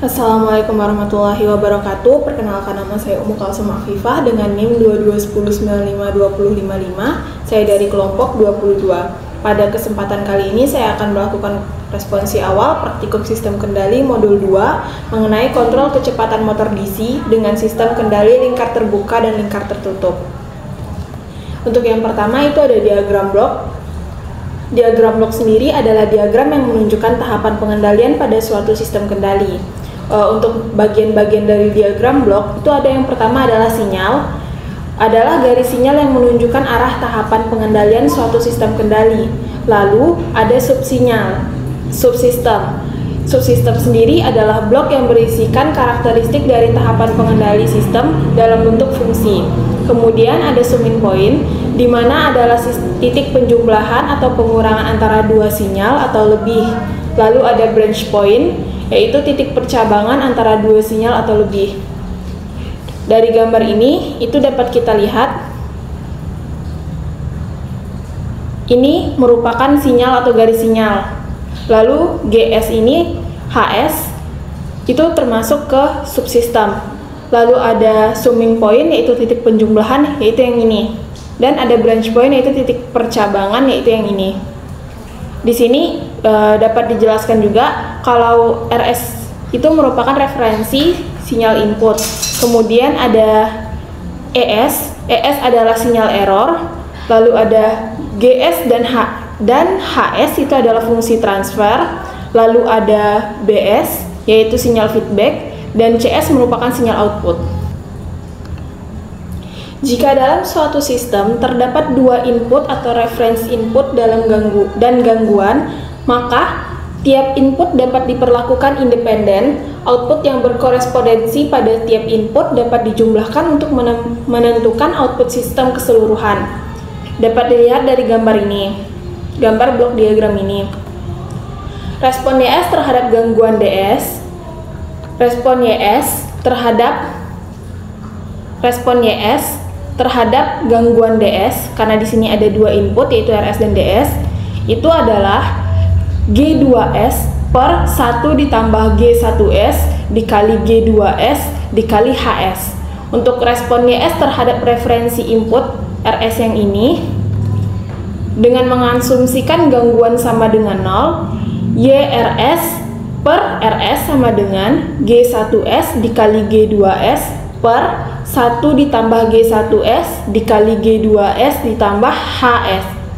Assalamualaikum warahmatullahi wabarakatuh. Perkenalkan, nama saya Ummu Kalsum Afifah dengan NIM 2210952055. Saya dari kelompok 22. Pada kesempatan kali ini saya akan melakukan responsi awal praktikum sistem kendali modul 2 mengenai kontrol kecepatan motor DC dengan sistem kendali lingkar terbuka dan lingkar tertutup. Untuk yang pertama itu ada diagram blok. Diagram blok sendiri adalah diagram yang menunjukkan tahapan pengendalian pada suatu sistem kendali. Untuk bagian-bagian dari diagram blok itu ada yang pertama adalah sinyal, adalah garis sinyal yang menunjukkan arah tahapan pengendalian suatu sistem kendali. Lalu ada subsinyal, subsistem. Subsistem sendiri adalah blok yang berisikan karakteristik dari tahapan pengendali sistem dalam bentuk fungsi. Kemudian ada summing point, di mana adalah titik penjumlahan atau pengurangan antara dua sinyal atau lebih. Lalu ada branch point, yaitu titik percabangan antara dua sinyal atau lebih. Dari gambar ini, itu dapat kita lihat, ini merupakan sinyal atau garis sinyal. Lalu GS ini, HS, itu termasuk ke subsistem. Lalu ada summing point, yaitu titik penjumlahan, yaitu yang ini. Dan ada branch point, yaitu titik percabangan, yaitu yang ini. Di sini dapat dijelaskan juga kalau RS itu merupakan referensi sinyal input. Kemudian ada ES adalah sinyal error. Lalu ada GS dan HS itu adalah fungsi transfer. Lalu ada BS yaitu sinyal feedback dan CS merupakan sinyal output. Jika dalam suatu sistem terdapat dua input atau reference input dalam gangguan, maka tiap input dapat diperlakukan independen. Output yang berkorespondensi pada tiap input dapat dijumlahkan untuk menentukan output sistem keseluruhan. Dapat dilihat dari gambar ini, gambar blok diagram ini. Respon YS terhadap gangguan DS, respon YS terhadap gangguan DS, karena di sini ada dua input yaitu RS dan DS, itu adalah G2S per 1 ditambah G1S dikali G2S dikali HS. Untuk respon YS terhadap referensi input RS yang ini, dengan mengasumsikan gangguan sama dengan 0, YRS per RS sama dengan G1S dikali G2S per 1 ditambah G1S dikali G2S ditambah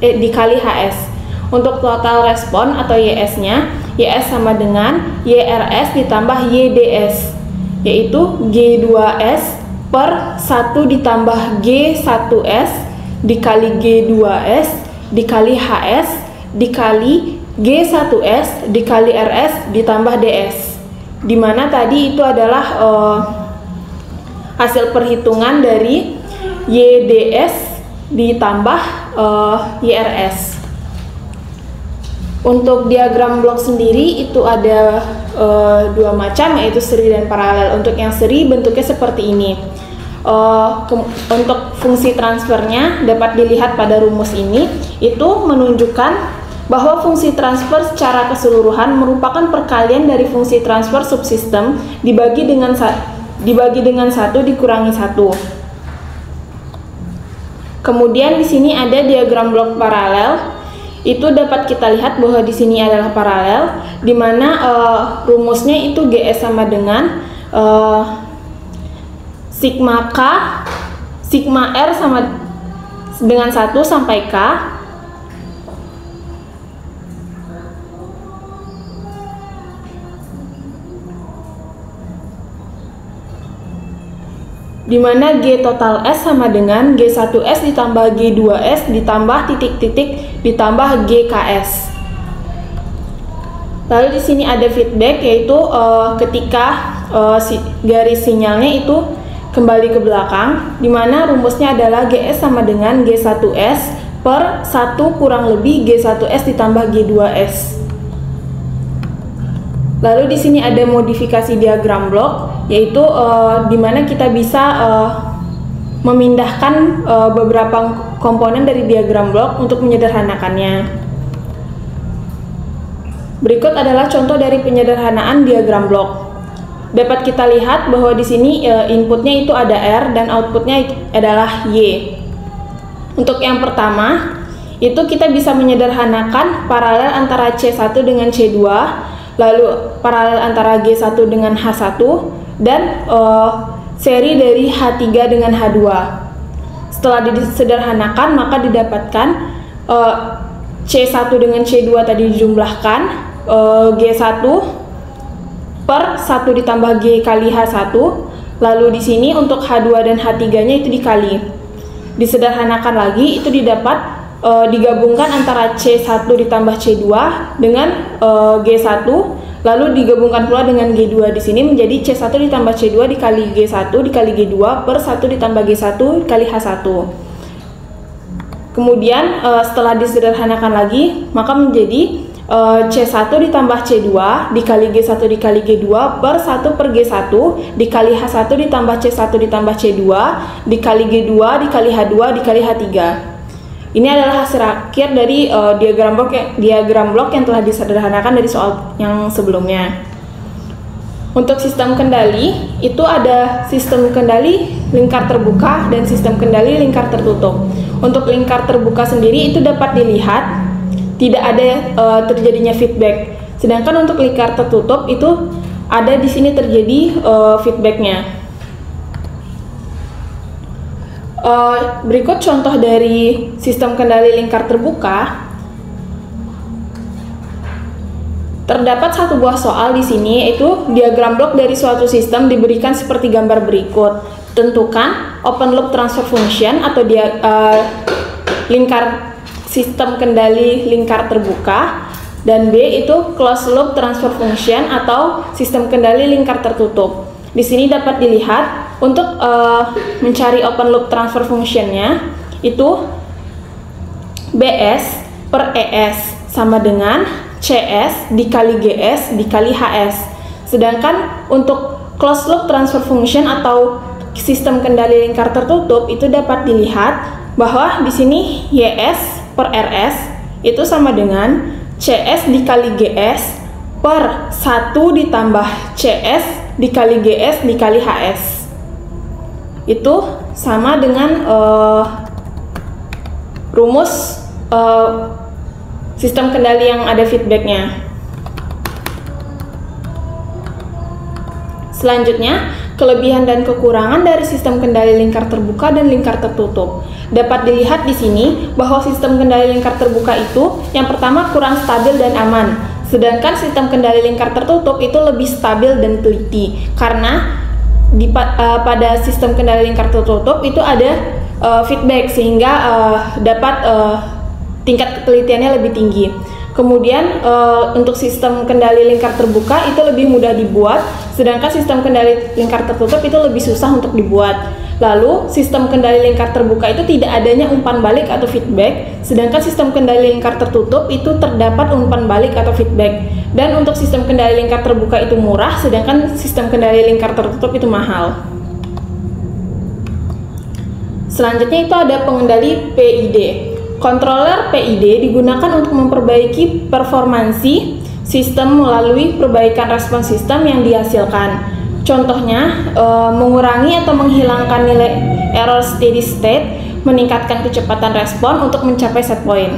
dikali HS. Untuk total respon atau YS-nya, YS sama dengan YRS ditambah YDS, yaitu G2S per 1 ditambah G1S dikali G2S dikali HS dikali G1S dikali RS ditambah DS, dimana tadi itu adalah hasil perhitungan dari YDS ditambah YRS. Untuk diagram blok sendiri itu ada dua macam, yaitu seri dan paralel. Untuk yang seri bentuknya seperti ini. Untuk fungsi transfernya dapat dilihat pada rumus ini, itu menunjukkan bahwa fungsi transfer secara keseluruhan merupakan perkalian dari fungsi transfer subsistem dibagi dengan 1 dikurangi 1. Kemudian di sini ada diagram blok paralel. Itu dapat kita lihat bahwa di sini adalah paralel, di mana rumusnya itu GS sama dengan sigma K, sigma R sama dengan 1 sampai K, di mana G total S sama dengan G1S ditambah G2S ditambah titik-titik ditambah GKS. Lalu di sini ada feedback, yaitu ketika garis sinyalnya itu kembali ke belakang, di mana rumusnya adalah GS sama dengan G1S per 1 kurang lebih G1S ditambah G2S. Lalu di sini ada modifikasi diagram blok, yaitu di mana kita bisa memindahkan beberapa komponen dari diagram blok untuk menyederhanakannya. Berikut adalah contoh dari penyederhanaan diagram blok. dapat kita lihat bahwa di sini inputnya itu ada R dan outputnya adalah Y. Untuk yang pertama, itu kita bisa menyederhanakan paralel antara C1 dengan C2, lalu paralel antara G1 dengan H1, dan seri dari H3 dengan H2. Setelah disederhanakan, maka didapatkan C1 dengan C2 tadi dijumlahkan, G1 per 1 ditambah G kali H1, lalu di sini untuk H2 dan H3-nya itu dikali. Disederhanakan lagi, itu didapat digabungkan antara C1 ditambah C2 dengan G1, lalu digabungkan pula dengan G2. Di sini menjadi C1 ditambah C2 dikali G1 dikali G2 per 1 ditambah G1 dikali H1. Kemudian setelah disederhanakan lagi, maka menjadi C1 ditambah C2 dikali G1 dikali G2 per 1 per G1 dikali H1 ditambah C1 ditambah C2 dikali G2 dikali H2 dikali H3. Ini adalah hasil akhir dari diagram blok yang telah disederhanakan dari soal yang sebelumnya. Untuk sistem kendali, itu ada sistem kendali lingkar terbuka dan sistem kendali lingkar tertutup. Untuk lingkar terbuka sendiri itu dapat dilihat tidak ada terjadinya feedback. Sedangkan untuk lingkar tertutup itu ada di sini terjadi feedbacknya. Berikut contoh dari sistem kendali lingkar terbuka. Terdapat satu buah soal di sini, yaitu diagram blok dari suatu sistem diberikan seperti gambar berikut. Tentukan open loop transfer function atau lingkar sistem kendali lingkar terbuka, dan B itu closed loop transfer function atau sistem kendali lingkar tertutup. Di sini dapat dilihat untuk mencari open loop transfer functionnya itu BS per ES sama dengan CS dikali GS dikali HS. Sedangkan untuk closed loop transfer function atau sistem kendali lingkar tertutup itu dapat dilihat bahwa di sini YS per RS itu sama dengan CS dikali GS per 1 ditambah CS dikali GS dikali HS. Itu sama dengan rumus sistem kendali yang ada feedbacknya. Selanjutnya, kelebihan dan kekurangan dari sistem kendali lingkar terbuka dan lingkar tertutup. Dapat dilihat di sini bahwa sistem kendali lingkar terbuka itu yang pertama kurang stabil dan aman. Sedangkan sistem kendali lingkar tertutup itu lebih stabil dan teliti. Karena pada sistem kendali lingkar tertutup itu ada feedback sehingga dapat tingkat ketelitiannya lebih tinggi. Kemudian untuk sistem kendali lingkar terbuka itu lebih mudah dibuat, sedangkan sistem kendali lingkar tertutup itu lebih susah untuk dibuat. Lalu sistem kendali lingkar terbuka itu tidak adanya umpan balik atau feedback, sedangkan sistem kendali lingkar tertutup itu terdapat umpan balik atau feedback. Dan untuk sistem kendali lingkar terbuka itu murah, sedangkan sistem kendali lingkar tertutup itu mahal. Selanjutnya itu ada pengendali PID. Controller PID digunakan untuk memperbaiki performansi sistem melalui perbaikan respon sistem yang dihasilkan. Contohnya, mengurangi atau menghilangkan nilai error steady state, meningkatkan kecepatan respon untuk mencapai set point.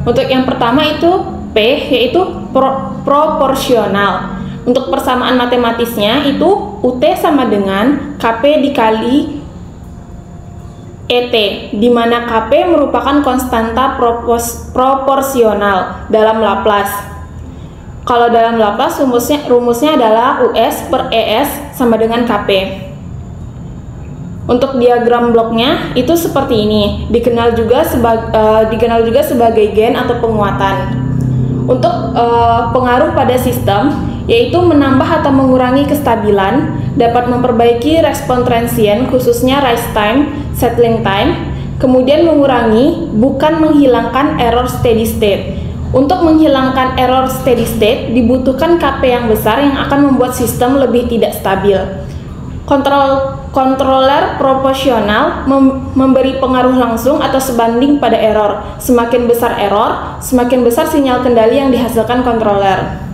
Untuk yang pertama itu P, yaitu proporsional. Untuk persamaan matematisnya itu UT sama dengan KP dikali ET, di mana KP merupakan konstanta proporsional dalam Laplace. Kalau dalam Laplace rumusnya adalah US per ES sama dengan KP. Untuk diagram bloknya itu seperti ini, dikenal juga sebagai gain atau penguatan. Untuk pengaruh pada sistem, yaitu menambah atau mengurangi kestabilan, dapat memperbaiki respon transient khususnya rise time, settling time, kemudian mengurangi bukan menghilangkan error steady state. Untuk menghilangkan error steady state dibutuhkan KP yang besar yang akan membuat sistem lebih tidak stabil. Controller proporsional memberi pengaruh langsung atau sebanding pada error. Semakin besar error, semakin besar sinyal kendali yang dihasilkan controller.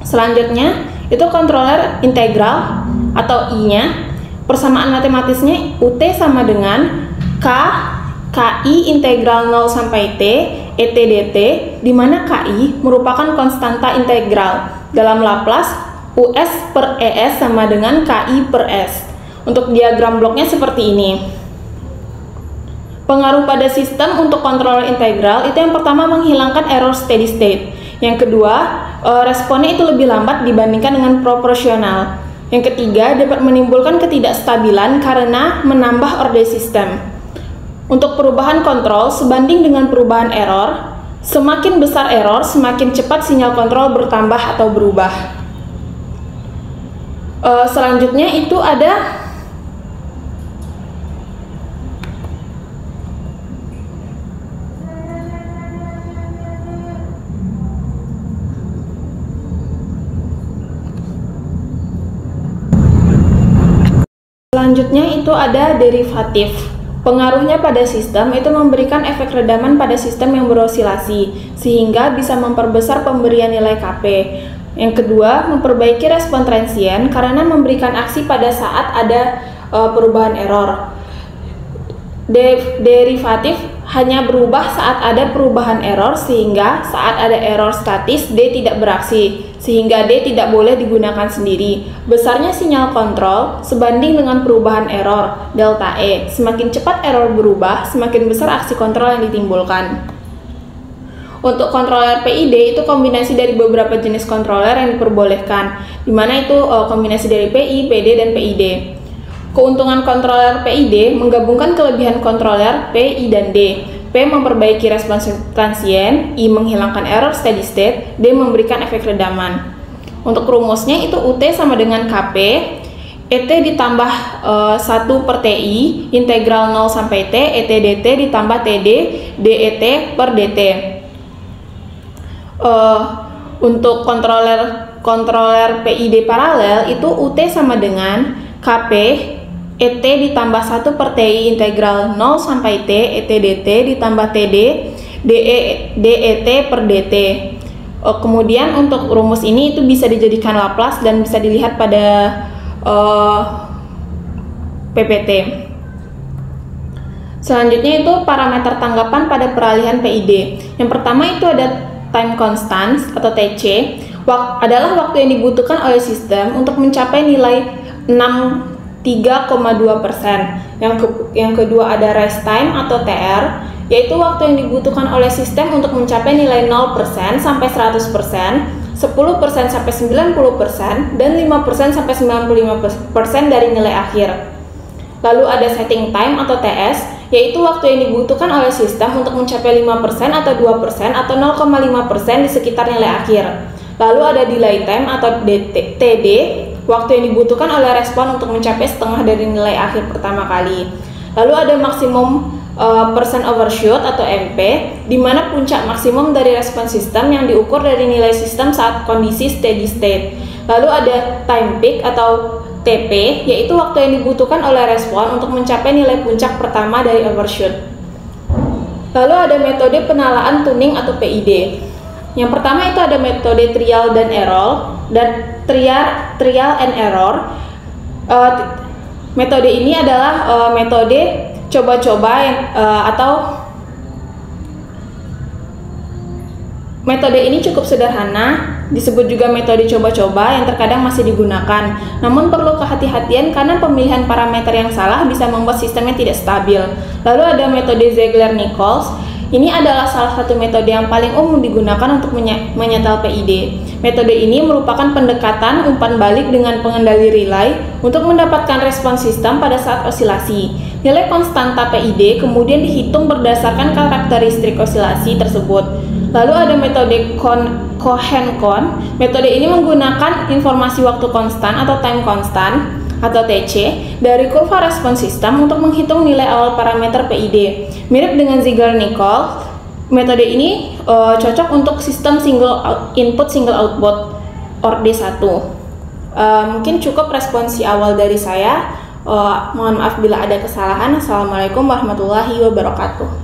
Selanjutnya itu controller integral atau I-nya. Persamaan matematisnya UT sama dengan KI integral 0 sampai T ET dt, di mana KI merupakan konstanta integral. Dalam Laplace, US per ES sama dengan KI per S. Untuk diagram bloknya seperti ini. Pengaruh pada sistem untuk kontrol integral itu yang pertama menghilangkan error steady state. Yang kedua, responnya itu lebih lambat dibandingkan dengan proporsional. Yang ketiga, dapat menimbulkan ketidakstabilan karena menambah order sistem. Untuk perubahan kontrol sebanding dengan perubahan error, semakin besar error, semakin cepat sinyal kontrol bertambah atau berubah. Selanjutnya itu ada derivatif. Pengaruhnya pada sistem itu memberikan efek redaman pada sistem yang berosilasi, sehingga bisa memperbesar pemberian nilai Kp. Yang kedua, memperbaiki respon transien karena memberikan aksi pada saat ada perubahan error. Derivatif hanya berubah saat ada perubahan error, sehingga saat ada error statis D tidak beraksi, sehingga D tidak boleh digunakan sendiri. Besarnya sinyal kontrol sebanding dengan perubahan error delta E. Semakin cepat error berubah, semakin besar aksi kontrol yang ditimbulkan. Untuk controller PID itu kombinasi dari beberapa jenis controller yang diperbolehkan, di mana itu kombinasi dari PI, PD, dan PID. Keuntungan controller PID menggabungkan kelebihan controller P, I, dan D. P memperbaiki respons transien, I menghilangkan error steady state, D memberikan efek redaman. Untuk rumusnya itu UT sama dengan KP, ET ditambah 1 per TI, integral 0 sampai T, ET dt ditambah TD, DET per DT. Untuk controller PID paralel itu UT sama dengan KP ET ditambah 1 per TI integral 0 sampai T ET dt ditambah TD DET per DT. Kemudian untuk rumus ini itu bisa dijadikan Laplace dan bisa dilihat pada PPT. Selanjutnya itu parameter tanggapan pada peralihan PID. Yang pertama itu ada time constant atau TC, adalah waktu yang dibutuhkan oleh sistem untuk mencapai nilai 3,2%. Yang kedua ada rest time atau TR, yaitu waktu yang dibutuhkan oleh sistem untuk mencapai nilai 0% sampai 100%, 10% sampai 90%, dan 5% sampai 95% dari nilai akhir. Lalu ada setting time atau TS, yaitu waktu yang dibutuhkan oleh sistem untuk mencapai 5% atau 2% atau 0,5% di sekitar nilai akhir. Lalu ada delay time atau TD, waktu yang dibutuhkan oleh respon untuk mencapai setengah dari nilai akhir pertama kali. Lalu ada maksimum percent overshoot atau MP, di mana puncak maksimum dari respon sistem yang diukur dari nilai sistem saat kondisi steady state. Lalu ada time peak atau TP, yaitu waktu yang dibutuhkan oleh respon untuk mencapai nilai puncak pertama dari overshoot. Lalu ada metode penalaan tuning atau PID. Yang pertama itu ada metode trial and error trial and error. Metode ini adalah metode coba-coba atau metode ini cukup sederhana, disebut juga metode coba-coba yang terkadang masih digunakan. Namun perlu kehati-hatian karena pemilihan parameter yang salah bisa membuat sistemnya tidak stabil. Lalu ada metode Ziegler-Nichols. Ini adalah salah satu metode yang paling umum digunakan untuk menyetel PID. Metode ini merupakan pendekatan umpan balik dengan pengendali relay untuk mendapatkan respon sistem pada saat osilasi. Nilai konstanta PID kemudian dihitung berdasarkan karakteristik osilasi tersebut. Lalu ada metode Cohen-Cohn. Metode ini menggunakan informasi waktu konstan atau time constant atau TC dari kurva respon sistem untuk menghitung nilai awal parameter PID. Mirip dengan Ziegler-Nichols, metode ini cocok untuk sistem single input single output or D1. Mungkin cukup responsi awal dari saya. Mohon maaf bila ada kesalahan. Assalamualaikum warahmatullahi wabarakatuh.